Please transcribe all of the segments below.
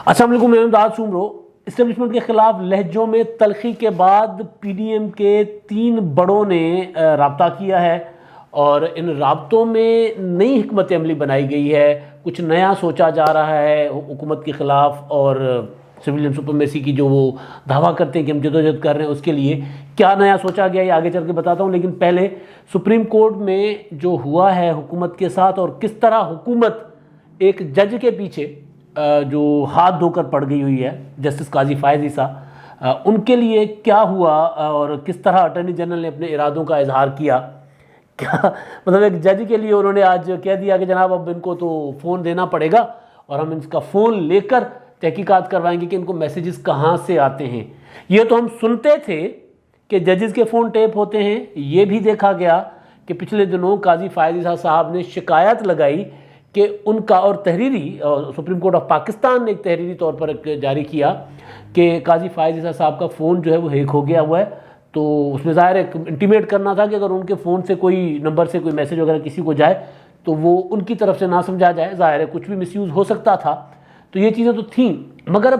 السلام علیکم، میں امداد سومرو۔ اسٹیبلشمنٹ کے خلاف لہجوں میں تلخی کے بعد پی ڈی ایم کے 3 بڑوں نے رابطہ کیا ہے اور ان رابطوں میں نئی حکمت عملی بنائی گئی ہے، کچھ نیا سوچا جا رہا ہے حکومت کے خلاف اور سویلین سپریمیسی کی جو وہ دعویٰ کرتے ہیں کہ ہم جدوجہد کر رہے ہیں، اس کے لیے کیا نیا سوچا گیا یہ آگے چل کے بتاتا ہوں۔ لیکن پہلے سپریم کورٹ میں جو ہوا ہے حکومت کے ساتھ اور کس طرح حکومت ایک جج کے پیچھے جو ہاتھ دھو کر پڑ گئی ہوئی ہے، جسٹس قاضی فائز عیسیٰ، ان کے لیے کیا ہوا اور کس طرح اٹارنی جنرل نے اپنے ارادوں کا اظہار کیا، کیا مطلب ایک جج کے لیے انہوں نے آج کہہ دیا کہ جناب اب ان کو تو فون دینا پڑے گا اور ہم ان کا فون لے کر تحقیقات کروائیں گے کہ ان کو میسیجز کہاں سے آتے ہیں۔ یہ تو ہم سنتے تھے کہ ججز کے فون ٹیپ ہوتے ہیں، یہ بھی دیکھا گیا کہ پچھلے دنوں قاضی فائز عیسیٰ صاحب نے شکایت لگائی کہ ان کا اور تحریری سپریم کورٹ آف پاکستان نے ایک تحریری طور پر جاری کیا کہ قاضی فائز عیسیٰ صاحب کا فون جو ہے وہ ہیک ہو گیا ہوا ہے، تو اس میں ظاہر ہے انٹیمیٹ کرنا تھا کہ اگر ان کے فون سے کوئی نمبر سے کوئی میسج وغیرہ کسی کو جائے تو وہ ان کی طرف سے نہ سمجھا جائے، ظاہر ہے کچھ بھی مس یوز ہو سکتا تھا، تو یہ چیزیں تو تھیں۔ مگر اب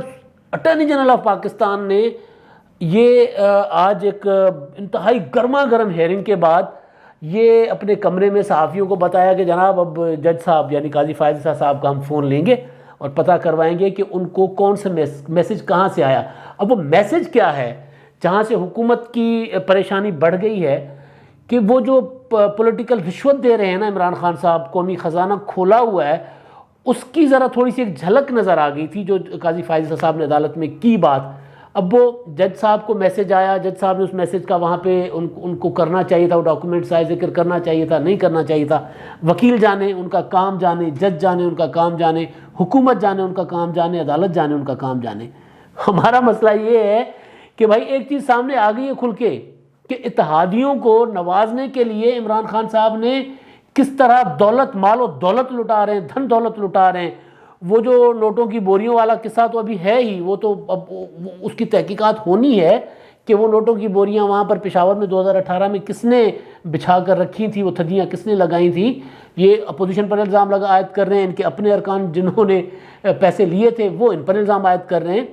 اٹارنی جنرل آف پاکستان نے یہ آج ایک انتہائی گرما گرم ہیئرنگ کے بعد یہ اپنے کمرے میں صحافیوں کو بتایا کہ جناب اب جج صاحب یعنی قاضی فائز عیسیٰ صاحب کا ہم فون لیں گے اور پتہ کروائیں گے کہ ان کو کون سا میسج کہاں سے آیا۔ اب وہ میسج کیا ہے جہاں سے حکومت کی پریشانی بڑھ گئی ہے کہ وہ جو پولیٹیکل رشوت دے رہے ہیں نا عمران خان صاحب، قومی خزانہ کھولا ہوا ہے، اس کی ذرا تھوڑی سی ایک جھلک نظر آ گئی تھی جو قاضی فائز عیسیٰ صاحب نے عدالت میں کی بات۔ اب وہ جج صاحب کو میسج آیا، جج صاحب نے اس میسج کا وہاں پہ ان کو کرنا چاہیے تھا، وہ ڈاکومنٹ سائز ذکر کرنا چاہیے تھا، نہیں کرنا چاہیے تھا۔ وکیل جانے ان کا کام جانے، جج جانے ان کا کام جانے، حکومت جانے ان کا کام جانے، عدالت جانے ان کا کام جانے۔ ہمارا مسئلہ یہ ہے کہ بھائی ایک چیز سامنے آ گئی ہے کھل کے کہ اتحادیوں کو نوازنے کے لیے عمران خان صاحب نے کس طرح دولت، مال و دولت لٹا رہے ہیں، دھن دولت لٹا رہے ہیں۔ وہ جو نوٹوں کی بوریوں والا قصہ تو ابھی ہے ہی، وہ تو اب اس کی تحقیقات ہونی ہے کہ وہ نوٹوں کی بوریاں وہاں پر پشاور میں 2018 میں کس نے بچھا کر رکھی تھیں، وہ تھدیاں کس نے لگائی تھیں۔ یہ اپوزیشن پر الزام عائد کر رہے ہیں، ان کے اپنے ارکان جنہوں نے پیسے لیے تھے وہ ان پر الزام عائد کر رہے ہیں۔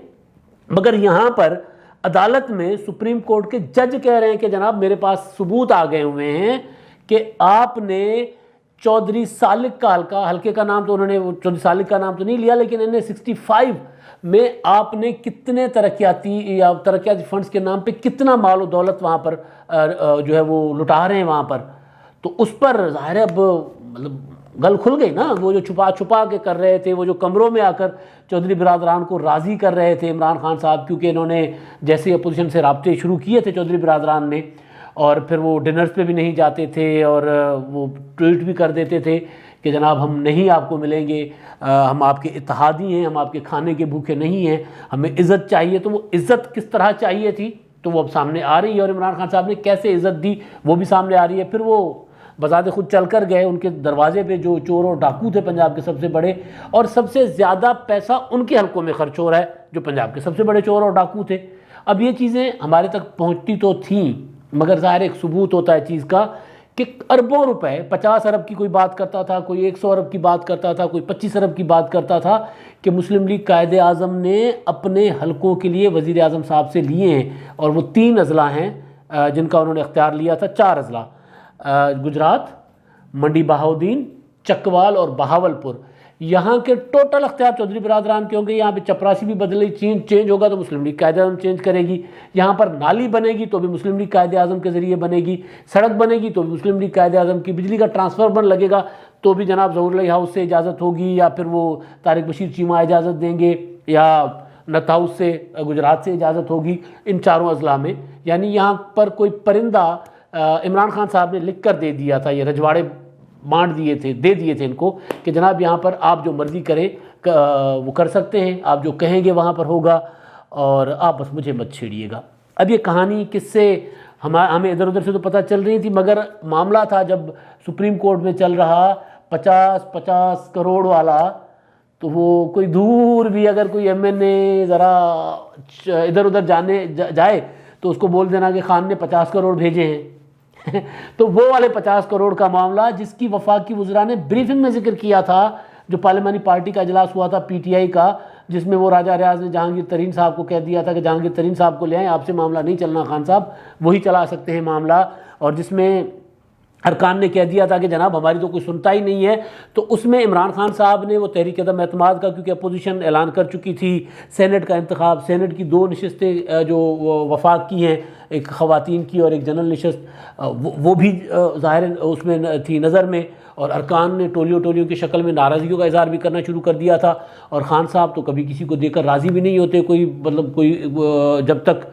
مگر یہاں پر عدالت میں سپریم کورٹ کے جج کہہ رہے ہیں کہ جناب میرے پاس ثبوت آ گئے ہوئے ہیں کہ آپ نے چودھری سالک کا حلقے کا نام تو انہوں نے چودھری سالک کا نام تو نہیں لیا، لیکن انہیں 65 میں آپ نے کتنے ترقیاتی فنڈز کے نام پہ کتنا مال و دولت وہاں پر جو ہے وہ لٹا رہے ہیں وہاں پر، تو اس پر ظاہر ہے اب مطلب گل کھل گئی نا۔ وہ جو چھپا کے کر رہے تھے، وہ جو کمروں میں آ کر چودھری برادران کو راضی کر رہے تھے عمران خان صاحب، کیونکہ انہوں نے جیسے اپوزیشن سے رابطے شروع کیے تھے چودھری برادران نے، اور پھر وہ ڈنرز پہ بھی نہیں جاتے تھے اور وہ ٹویٹ بھی کر دیتے تھے کہ جناب ہم نہیں آپ کو ملیں گے، ہم آپ کے اتحادی ہیں، ہم آپ کے کھانے کے بھوکے نہیں ہیں، ہمیں عزت چاہیے۔ تو وہ عزت کس طرح چاہیے تھی تو وہ اب سامنے آ رہی ہے، اور عمران خان صاحب نے کیسے عزت دی وہ بھی سامنے آ رہی ہے۔ پھر وہ بذات خود چل کر گئے، ان کے دروازے پہ جو چور اور ڈاکو تھے پنجاب کے سب سے بڑے، اور سب سے زیادہ پیسہ ان کے حلقوں میں خرچ ہو رہا ہے جو پنجاب کے سب سے بڑے چور اور ڈاکو تھے۔ اب یہ چیزیں ہمارے تک پہنچتی تو تھیں، مگر ظاہر ایک ثبوت ہوتا ہے چیز کا کہ اربوں روپے، 50 ارب کی کوئی بات کرتا تھا، کوئی 100 ارب کی بات کرتا تھا، کوئی 25 ارب کی بات کرتا تھا کہ مسلم لیگ قائد اعظم نے اپنے حلقوں کے لیے وزیر اعظم صاحب سے لیے ہیں، اور وہ 3 اضلاع ہیں جن کا انہوں نے اختیار لیا تھا، 4 اضلاع، گجرات، منڈی بہاؤدین، چکوال اور بہاولپور۔ یہاں کے ٹوٹل اختیار چودھری برادران کے ہوں گے۔ یہاں پہ چپراسی بھی بدلے چینج ہوگا تو مسلم لیگ قائد اعظم چینج کرے گی، یہاں پر نالی بنے گی تو بھی مسلم لیگ قائد اعظم کے ذریعے بنے گی، سڑک بنے گی تو بھی مسلم لیگ قائد اعظم کی، بجلی کا ٹرانسفارمر لگے گا تو بھی جناب ظہور علیہ ہاؤس سے اجازت ہوگی، یا پھر وہ طارق بشیر چیمہ اجازت دیں گے، یا نت ہاؤس سے گجرات سے اجازت ہوگی، ان 4 اضلاع میں۔ یعنی یہاں پر کوئی پرندہ عمران خان صاحب نے لکھ کر دے دیا تھا، یہ رجواڑے دے دیے تھے ان کو کہ جناب یہاں پر آپ جو مرضی کریں وہ کر سکتے ہیں، آپ جو کہیں گے وہاں پر ہوگا، اور آپ بس مجھے مت چھیڑیے گا۔ اب یہ کہانی کس سے ہمیں ادھر ادھر سے تو پتہ چل رہی تھی، مگر معاملہ تھا جب سپریم کورٹ میں چل رہا 50 کروڑ والا، تو وہ کوئی دور بھی اگر کوئی ایم این اے ذرا ادھر ادھر جائے تو اس کو بول دینا کہ خان نے 50 کروڑ بھیجے ہیں۔ تو وہ والے 50 کروڑ کا معاملہ جس کی وفاقی وزراء نے بریفنگ میں ذکر کیا تھا جو پارلیمانی پارٹی کا اجلاس ہوا تھا پی ٹی آئی کا، جس میں وہ راجہ ریاض نے جہانگیر ترین صاحب کو کہہ دیا تھا کہ جہانگیر ترین صاحب کو لے آئیں، آپ سے معاملہ نہیں چلنا، خان صاحب وہی چلا سکتے ہیں معاملہ، اور جس میں ارکان نے کہہ دیا تھا کہ جناب ہماری تو کوئی سنتا ہی نہیں ہے، تو اس میں عمران خان صاحب نے وہ تحریک عدم اعتماد کا، کیونکہ اپوزیشن اعلان کر چکی تھی، سینٹ کا انتخاب، سینٹ کی 2 نشستیں جو وفاق کی ہیں، ایک خواتین کی اور ایک جنرل نشست، وہ بھی ظاہر اس میں تھی نظر میں، اور ارکان نے ٹولیوں کی شکل میں ناراضگیوں کا اظہار بھی کرنا شروع کر دیا تھا، اور خان صاحب تو کبھی کسی کو دیکھ کر راضی بھی نہیں ہوتے، کوئی جب تک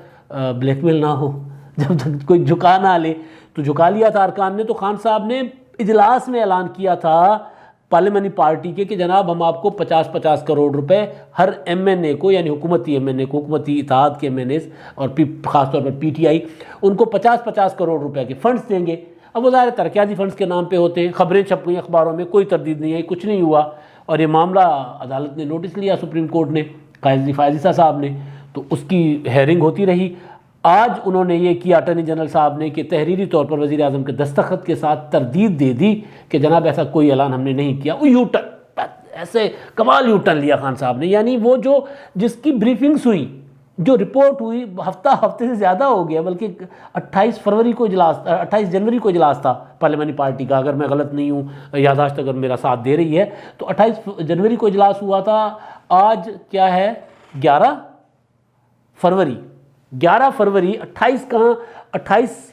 بلیک میل نہ ہو، جب تک کوئی جھکا نہ لے، تو جھکا لیا تھا ارکان نے۔ تو خان صاحب نے اجلاس میں اعلان کیا تھا پارلیمانی پارٹی کے کہ جناب ہم آپ کو 50-50 کروڑ روپے ہر ایم این اے کو، یعنی حکومتی ایم این اے کو، حکومتی اتحاد کے ایم این ایز، اور خاص طور پر پی ٹی آئی، ان کو 50-50 کروڑ روپے کے فنڈز دیں گے۔ اب وہ ظاہر ترقیاتی فنڈز کے نام پہ ہوتے ہیں، خبریں چھپ گئیں اخباروں میں، کوئی تردید نہیں آئی، کچھ نہیں ہوا، اور یہ معاملہ عدالت نے نوٹس لیا، سپریم کورٹ نے، قاضی فائز صاحب نے، تو اس کی ہیئرنگ ہوتی رہی۔ آج انہوں نے یہ کیا اٹارنی جنرل صاحب نے کہ تحریری طور پر وزیر اعظم کے دستخط کے ساتھ تردید دے دی کہ جناب ایسا کوئی اعلان ہم نے نہیں کیا۔ وہ یو ٹرن، ایسے کمال یو ٹرن لیا خان صاحب نے، یعنی وہ جس کی بریفنگز ہوئی، جو رپورٹ ہوئی، ہفتے سے زیادہ ہو گیا، بلکہ 28 جنوری کو اجلاس تھا پارلیمانی پارٹی کا، اگر میں غلط نہیں ہوں، یادداشت اگر میرا ساتھ دے رہی ہے، تو 28 جنوری کو اجلاس ہوا تھا۔ آج کیا ہے؟ 11 فروری، 28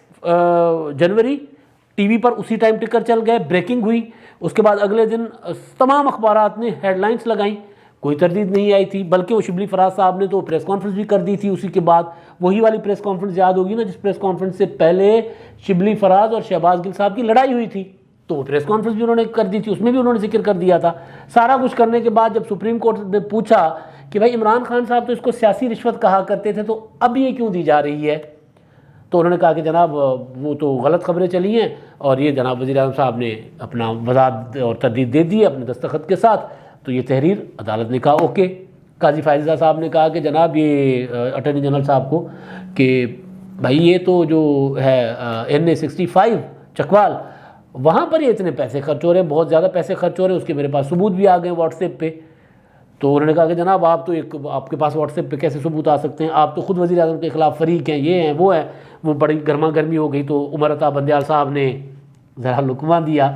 جنوری ٹی وی پر اسی ٹائم ٹکر چل گئے، بریکنگ ہوئی، اس کے بعد اگلے دن تمام اخبارات نے ہیڈ لائنز لگائیں، کوئی تردید نہیں آئی تھی، بلکہ وہ شبلی فراز صاحب نے تو پریس کانفرنس بھی کر دی تھی اسی کے بعد، وہی والی پریس کانفرنس یاد ہوگی نا، جس پریس کانفرنس سے پہلے شبلی فراز اور شہباز گل صاحب کی لڑائی ہوئی تھی، تو پریس کانفرنس بھی انہوں نے کر دی تھی، اس میں بھی انہوں نے ذکر کر دیا تھا۔ سارا کچھ کرنے کے بعد جب سپریم کورٹ نے پوچھا کہ بھائی عمران خان صاحب تو اس کو سیاسی رشوت کہا کرتے تھے، تو اب یہ کیوں دی جا رہی ہے؟ تو انہوں نے کہا کہ جناب وہ تو غلط خبریں چلی ہیں، اور یہ جناب وزیر اعظم صاحب نے اپنا وضاحت اور تردید دے دی ہے اپنے دستخط کے ساتھ، تو یہ تحریر عدالت نے کہا اوکے۔ قاضی فائزہ صاحب نے کہا کہ جناب یہ اٹارنی جنرل صاحب کو کہ بھائی یہ تو جو ہے NA-65 چکوال، وہاں پر یہ اتنے پیسے خرچ ہو رہے ہیں، بہت زیادہ پیسے خرچ ہو رہے ہیں، اس کے میرے پاس ثبوت بھی آ گئے واٹس ایپ پہ۔ تو انہوں نے کہا کہ جناب آپ کے پاس واٹس ایپ پہ کیسے ثبوت آ سکتے ہیں؟ آپ تو خود وزیر اعظم کے خلاف فریق ہیں، یہ ہیں وہ ہیں۔ وہ بڑی گرما گرمی ہو گئی، تو عمر عطا بندیال صاحب نے ذرا لقمہ دیا،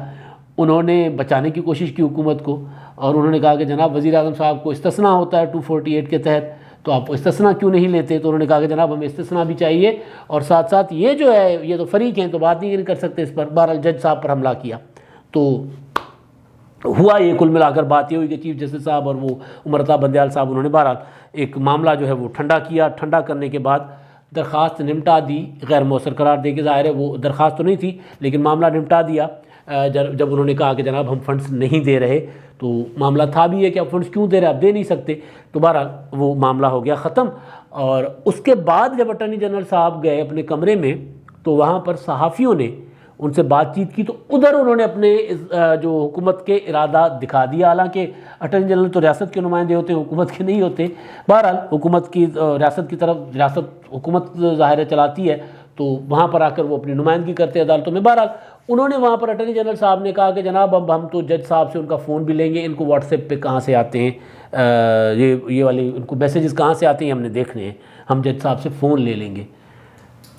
انہوں نے بچانے کی کوشش کی حکومت کو، اور انہوں نے کہا کہ جناب وزیر اعظم صاحب کو استثناء ہوتا ہے 248 کے تحت، تو آپ استثناء کیوں نہیں لیتے؟ تو انہوں نے کہا کہ جناب ہمیں استثناء بھی چاہیے، اور ساتھ ساتھ یہ جو ہے یہ تو فریق ہیں تو بات نہیں کر سکتے اس پر۔ بہرحال جج صاحب پر حملہ کیا، تو ہوا یہ، کل ملا کر بات یہ ہوئی کہ چیف جسٹس صاحب اور وہ عمر عطا بندیال صاحب انہوں نے بہرحال ایک معاملہ جو ہے وہ ٹھنڈا کیا، ٹھنڈا کرنے کے بعد درخواست نمٹا دی، غیر مؤثر قرار دے کے، ظاہر ہے وہ درخواست تو نہیں تھی لیکن معاملہ نمٹا دیا جب انہوں نے کہا کہ جناب ہم فنڈز نہیں دے رہے، تو معاملہ تھا بھی ہے کہ آپ فنڈز کیوں دے رہے، آپ دے نہیں سکتے، تو بہرحال وہ معاملہ ہو گیا ختم۔ اور اس کے بعد جب اٹارنی جنرل صاحب گئے اپنے کمرے میں، تو وہاں پر صحافیوں نے ان سے بات چیت کی، تو ادھر انہوں نے اپنے جو حکومت کے ارادہ دکھا دیا، حالانکہ اٹارنی جنرل تو ریاست کے نمائندے ہوتے ہیں، حکومت کے نہیں ہوتے۔ بہرحال حکومت کی ریاست کی طرف، ریاست حکومت ظاہر چلاتی ہے، تو وہاں پر آ کر وہ اپنی نمائندگی کرتے ہیں عدالتوں میں۔ بہرحال انہوں نے وہاں پر اٹارنی جنرل صاحب نے کہا کہ جناب اب ہم تو جج صاحب سے ان کا فون بھی لیں گے، ان کو واٹس ایپ پہ کہاں سے آتے ہیں یہ والے ان کو میسیجز کہاں سے آتے ہیں ہم نے دیکھنے ہیں، ہم جج صاحب سے فون لے لیں گے۔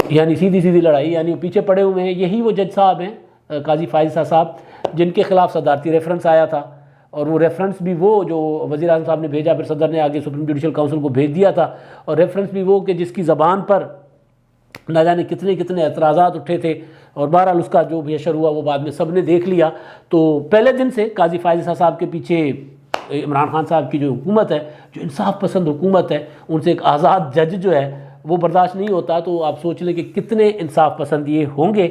یعنی سیدھی لڑائی، یعنی وہ پیچھے پڑے ہوئے ہیں، یہی وہ جج صاحب ہیں قاضی فائزہ صاحب جن کے خلاف صدارتی ریفرنس آیا تھا، اور وہ ریفرنس بھی وہ جو وزیر اعظم صاحب نے بھیجا، پھر صدر نے آگے سپریم جوڈیشل کونسل کو بھیج دیا تھا، اور ریفرنس بھی وہ کہ جس کی زبان پر نہ جانے کتنے اعتراضات اٹھے تھے، اور بہرحال اس کا جو بھی اشر ہوا وہ بعد میں سب نے دیکھ لیا۔ تو پہلے دن سے قاضی فائزہ صاحب کے پیچھے عمران خان صاحب کی جو حکومت ہے، جو انصاف پسند حکومت ہے، ان سے ایک آزاد جج جو ہے وہ برداشت نہیں ہوتا، تو آپ سوچ لیں کہ کتنے انصاف پسند یہ ہوں گے۔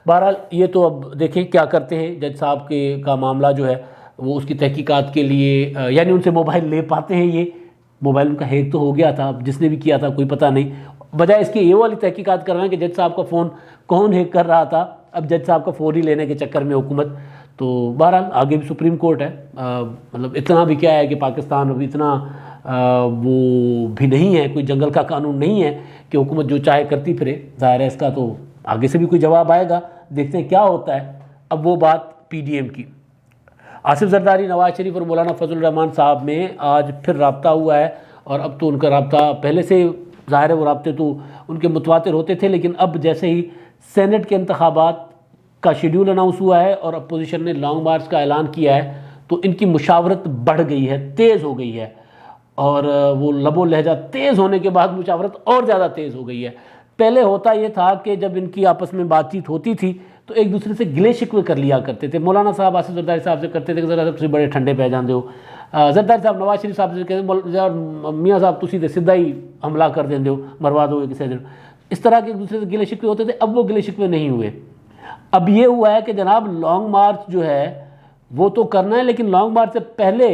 بہرحال یہ تو اب دیکھیں کیا کرتے ہیں جج صاحب کا معاملہ جو ہے وہ اس کی تحقیقات کے لیے، یعنی ان سے موبائل لے پاتے ہیں، یہ موبائل ان کا ہیک تو ہو گیا تھا، اب جس نے بھی کیا تھا کوئی پتہ نہیں، بجائے اس کی یہ والی تحقیقات کر رہے ہیں کہ جج صاحب کا فون کون ہیک کر رہا تھا، اب جج صاحب کا فون ہی لینے کے چکر میں حکومت۔ تو بہرحال آگے بھی سپریم کورٹ ہے، مطلب اتنا بھی کیا ہے کہ پاکستان اب اتنا وہ بھی نہیں ہے، کوئی جنگل کا قانون نہیں ہے کہ حکومت جو چاہے کرتی پھرے، ظاہر ہے اس کا تو آگے سے بھی کوئی جواب آئے گا، دیکھتے ہیں کیا ہوتا ہے۔ اب وہ بات پی ڈی ایم کی، آصف زرداری، نواز شریف اور مولانا فضل الرحمان صاحب میں آج پھر رابطہ ہوا ہے، اور اب تو ان کا رابطہ پہلے سے ظاہر ہے، وہ رابطے تو ان کے متواتر ہوتے تھے، لیکن اب جیسے ہی سینٹ کے انتخابات کا شیڈیول اناؤنس ہوا ہے اور اپوزیشن نے لانگ مارچ کا اعلان کیا ہے، تو ان کی مشاورت بڑھ گئی ہے، تیز ہو گئی ہے، اور وہ لب و لہجہ تیز ہونے کے بعد مشاورت اور زیادہ تیز ہو گئی ہے۔ پہلے ہوتا یہ تھا کہ جب ان کی آپس میں بات چیت ہوتی تھی تو ایک دوسرے سے گلے شکوے کر لیا کرتے تھے۔ مولانا صاحب آصف زرداری صاحب سے کرتے تھے کہ ذرا تسی بڑے ٹھنڈے پہ جاندے ہو، زرداری صاحب نواز شریف صاحب سے کہتے ہیں میاں صاحب تسی تے سیدھا ہی حملہ کر دیندے ہو، مروا دو کسی دن، اس طرح کے ایک دوسرے سے گلے شکوے ہوتے تھے۔ اب وہ گلے شکوے نہیں ہوئے، اب یہ ہوا ہے کہ جناب لانگ مارچ جو ہے وہ تو کرنا ہے، لیکن لانگ مارچ سے پہلے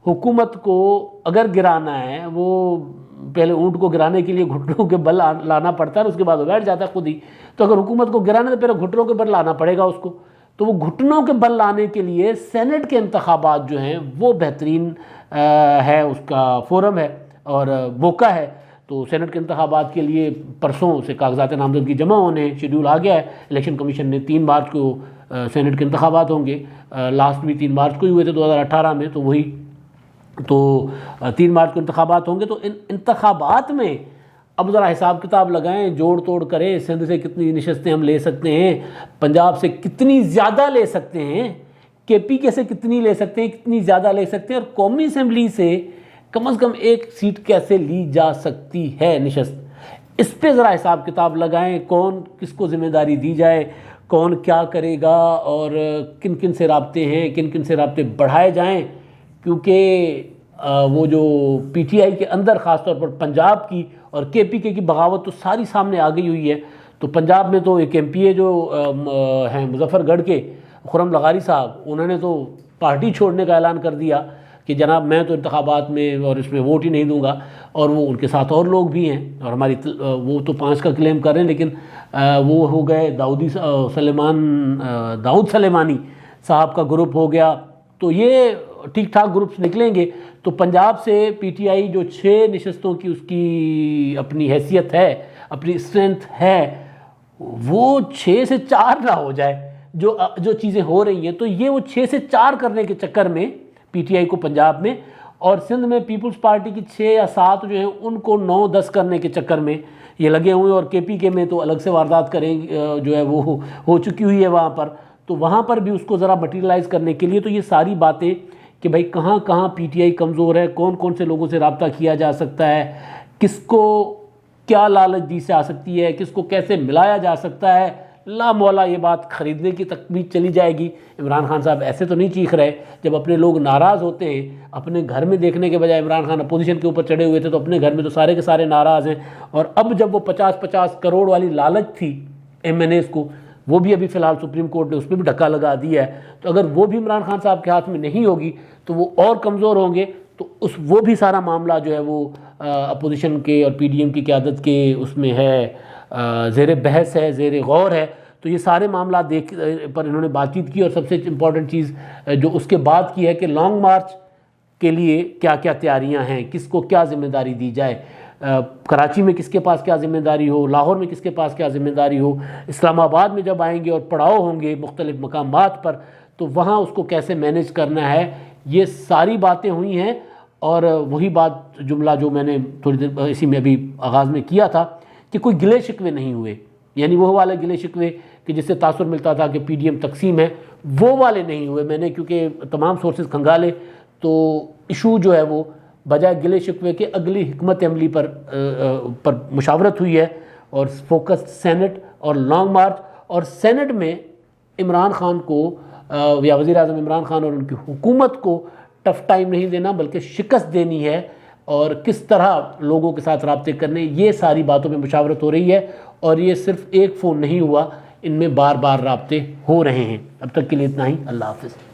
حکومت کو اگر گرانا ہے، وہ پہلے اونٹ کو گرانے کے لیے گھٹنوں کے بل لانا پڑتا ہے، اس کے بعد وہ بیٹھ جاتا ہے خود ہی، تو اگر حکومت کو گرانا ہے تو پہلے گھٹنوں کے بل لانا پڑے گا اس کو، تو وہ گھٹنوں کے بل لانے کے لیے سینٹ کے انتخابات جو ہیں وہ بہترین ہے، اس کا فورم ہے اور موقع ہے۔ تو سینٹ کے انتخابات کے لیے پرسوں سے کاغذات نامزدگی جمع ہونے، شیڈیول آ گیا ہے۔ الیکشن کمیشن نے 3 مارچ کو سینٹ کے انتخابات ہوں گے، لاسٹ بھی 3 مارچ کو ہی ہوئے تھے 2018 میں، تو وہی تو 3 مارچ کو انتخابات ہوں گے۔ تو ان انتخابات میں اب ذرا حساب کتاب لگائیں، جوڑ توڑ کریں، سندھ سے کتنی نشستیں ہم لے سکتے ہیں، پنجاب سے کتنی زیادہ لے سکتے ہیں، کے پی کے سے کتنی لے سکتے ہیں، کتنی زیادہ لے سکتے ہیں، اور قومی اسمبلی سے کم از کم 1 سیٹ کیسے لی جا سکتی ہے نشست، اس پہ ذرا حساب کتاب لگائیں، کون کس کو ذمہ داری دی جائے، کون کیا کرے گا، اور کن کن سے رابطے ہیں، کن کن سے رابطے بڑھائے جائیں، کیونکہ وہ جو پی ٹی آئی کے اندر خاص طور پر پنجاب کی اور کے پی کے کی بغاوت تو ساری سامنے آ گئی ہوئی ہے۔ تو پنجاب میں تو ایک ایم پی اے جو ہیں مظفر گڑھ کے خرم لغاری صاحب، انہوں نے تو پارٹی چھوڑنے کا اعلان کر دیا کہ جناب میں تو انتخابات میں اور اس میں ووٹ ہی نہیں دوں گا، اور وہ ان کے ساتھ اور لوگ بھی ہیں، اور ہماری وہ تو 5 کا کلیم کر رہے ہیں، لیکن وہ ہو گئے داؤد سلیمانی صاحب کا گروپ ہو گیا، تو یہ ٹھیک ٹھاک گروپس نکلیں گے۔ تو پنجاب سے پی ٹی آئی جو 6 نشستوں کی اس کی اپنی حیثیت ہے، اپنی اسٹرینتھ ہے، وہ 6 سے 4 نہ ہو جائے جو چیزیں ہو رہی ہیں، تو یہ وہ 6 سے 4 کرنے کے چکر میں پی ٹی آئی کو پنجاب میں، اور سندھ میں پیپلز پارٹی کی 6 یا 7 جو ہیں ان کو 9-10 کرنے کے چکر میں یہ لگے ہوئے ہیں، اور کے پی کے میں تو الگ سے واردات کریں جو ہے وہ ہو چکی ہوئی ہے وہاں پر، تو وہاں پر بھی اس کو ذرا مٹیریلائز کرنے کے لیے تو یہ ساری باتیں کہ بھائی کہاں کہاں پی ٹی آئی کمزور ہے، کون کون سے لوگوں سے رابطہ کیا جا سکتا ہے، کس کو کیا لالچ دی جا سکتی ہے، کس کو کیسے ملایا جا سکتا ہے، لا مولا یہ بات خریدنے کی تک بھی چلی جائے گی۔ عمران خان صاحب ایسے تو نہیں چیخ رہے، جب اپنے لوگ ناراض ہوتے ہیں اپنے گھر میں دیکھنے کے بجائے، عمران خان اپوزیشن کے اوپر چڑھے ہوئے تھے تو اپنے گھر میں تو سارے کے سارے ناراض ہیں، اور اب جب وہ 50-50 کروڑ والی لالچ تھی ایم این ایز کو، وہ بھی ابھی فی الحال سپریم کورٹ نے اس پہ بھی ڈھکا لگا دیا ہے، تو اگر وہ بھی عمران خان صاحب کے ہاتھ میں نہیں ہوگی تو وہ اور کمزور ہوں گے، تو وہ بھی سارا معاملہ جو ہے وہ اپوزیشن کے اور پی ڈی ایم کی قیادت کے اس میں ہے، زیر بحث ہے، زیر غور ہے۔ تو یہ سارے معاملات پر انہوں نے بات چیت کی، اور سب سے امپورٹنٹ چیز جو اس کے بعد کی ہے کہ لانگ مارچ کے لیے کیا کیا تیاریاں ہیں، کس کو کیا ذمہ داری دی جائے، کراچی میں کس کے پاس کیا ذمہ داری ہو، لاہور میں کس کے پاس کیا ذمہ داری ہو، اسلام آباد میں جب آئیں گے اور پڑاؤ ہوں گے مختلف مقامات پر تو وہاں اس کو کیسے مینیج کرنا ہے، یہ ساری باتیں ہوئی ہیں۔ اور وہی بات جملہ جو میں نے تھوڑی دیر اسی میں ابھی آغاز میں کیا تھا کہ کوئی گلے شکوے نہیں ہوئے، یعنی وہ والے گلے شکوے کہ جس سے تاثر ملتا تھا کہ پی ڈی ایم تقسیم ہے، وہ والے نہیں ہوئے۔ میں نے کیونکہ تمام سورسز کھنگالے تو ایشو جو ہے وہ بجائے گلے شکوے کے اگلی حکمت عملی پر مشاورت ہوئی ہے، اور فوکس سینٹ اور لانگ مارچ، اور سینٹ میں عمران خان کو یا وزیر اعظم عمران خان اور ان کی حکومت کو ٹف ٹائم نہیں دینا بلکہ شکست دینی ہے، اور کس طرح لوگوں کے ساتھ رابطے کرنے، یہ ساری باتوں میں مشاورت ہو رہی ہے، اور یہ صرف ایک فون نہیں ہوا، ان میں بار بار رابطے ہو رہے ہیں۔ اب تک کے لیے اتنا ہی، اللہ حافظ۔